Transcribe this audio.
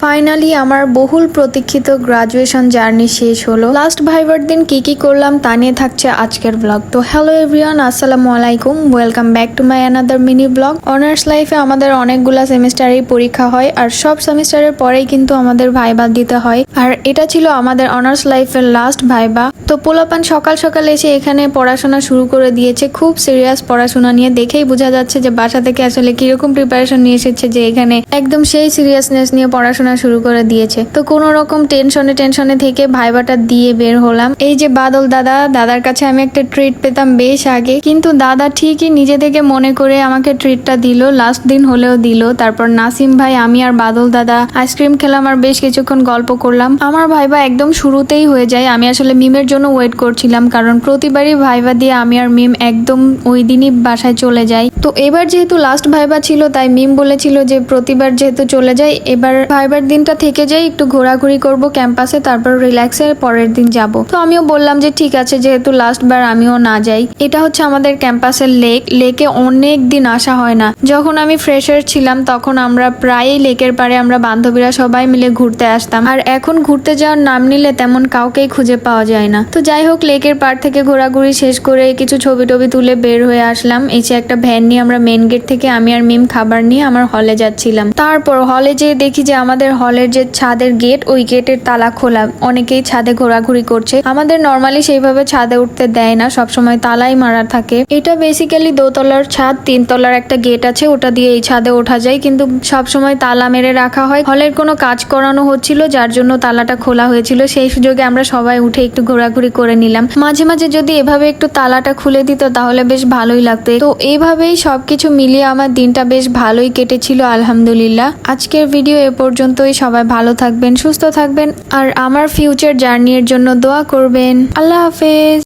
Finally আমার বহুল প্রতীক্ষিত গ্রাজুয়েশন জার্নি শেষ হলো। লাস্ট ভাইবার দিন কি করলাম তা নিয়ে থাকছে আজকের ব্লগ। তো হ্যালো এভরিওয়ান, আসসালামু আলাইকুম, welcome back to my another mini blog. Honours লাইফে আমাদের অনেকগুলা সেমিস্টারেই পরীক্ষা হয়, আর সব সেমিস্টারের পরেই কিন্তু আমাদের ভাইবা দিতে হয়, আর এটা ছিল আমাদের অনার্স লাইফের লাস্ট ভাইবা। তো পোলাপান সকাল সকাল এসে এখানে পড়াশোনা শুরু করে দিয়েছে, খুব সিরিয়াস পড়াশোনা নিয়ে। দেখেই বোঝা যাচ্ছে যে বাসা থেকে আসলে কিরকম প্রিপারেশন নিয়ে এসেছে, যে এখানে একদম সেই সিরিয়াসনেস নিয়ে পড়াশোনা শুরু করে দিয়েছে। তো কোনো রকম টেনশনে থেকে ভাইবাটা দিয়ে বের হলাম। এই যে বাদল দাদার কাছে আমি একটা ট্রিট পেতাম বেশ আগে, কিন্তু দাদা ঠিকই নিজে থেকে মনে করে আমাকে ট্রিটটা দিল, লাস্ট দিন হলেও দিল। তারপর নাসিম ভাই, আমি আর বাদল দাদা আইসক্রিম খেলাম আর বেশ কিছুক্ষণ গল্প করলাম। আমার ভাইবা একদম শুরুতেই হয়ে যায়। আমি আসলে মিমের জন্য ওয়েট করছিলাম, কারণ প্রতিবারই ভাইবা দিয়ে আমি আর মিম একদম ওই দিনই বাসায় চলে যাই। তো এবার যেহেতু লাস্ট ভাইবা ছিল, তাই মিম বলেছিল যে প্রতিবার যেহেতু চলে যাই, এবার ভাইবার দিনটা থেকে যাই, একটু ঘোরাঘুরি করব ক্যাম্পাসে, তারপর রিল্যাক্সে পরের দিন যাব। তো আমিও বললাম যে ঠিক আছে, যেহেতু লাস্ট বার আমিও না যাই। এটা হচ্ছে আমাদের ক্যাম্পাসের লেকে অনেক দিন আসা হয় না। যখন আমি ফ্রেশার ছিলাম তখন আমরা প্রায়ই লেকের পাড়ে আমরা বান্ধবীরা সবাই মিলে ঘুরতে আসতাম, আর এখন ঘুরতে যাওয়ার নাম নিলে তেমন কাউকেই খুঁজে পাওয়া যায় না। তো যাই হোক, লেকের পাড় থেকে ঘোরাঘুরি শেষ করে কিছু ছবি টবি তুলে বের হয়ে আসলাম। এসে একটা ভ্যান নিয়ে আমরা মেন গেট থেকে আমি আর মিম খাবার নিয়ে আমার হলে যাচ্ছিলাম। তারপর হলে যেয়ে দেখি যে আমাদের হলের যে ছাদের গেট, ওই গেটের তালা খোলা। অনেকেই ছাদে ঘোরাঘুরি করছে। আমাদের নর্মালি সেইভাবে ছাদে উঠতে দেয় না, সবসময় তালাই মারা থাকে। এটা বেসিক্যালি দোতলার ছাদ, 3 তলার একটা গেট আছে, ওটা দিয়ে এই ছাদে ওঠা যায়, কিন্তু সবসময় তালা মেরে রাখা হয়। হলের কোনো কাজ করানো হচ্ছিল, যার জন্য তালাটা খোলা হয়েছিল। সেই সুযোগে আমরা সবাই উঠে একটু ঘোরাঘুরি করে নিলাম। মাঝে মাঝে যদি এভাবে একটু তালাটা খুলে দিত তাহলে বেশ ভালোই লাগতো। তো এইভাবেই সবকিছু মিলিয়ে আমার দিনটা বেশ ভালোই কেটেছিল, আলহামদুলিল্লাহ। আজকের ভিডিও এ পর্যন্তই। সবাই ভালো থাকবেন, সুস্থ থাকবেন, আর আমার ফিউচার জার্নির জন্য দোয়া করবেন। আল্লাহ হাফেজ।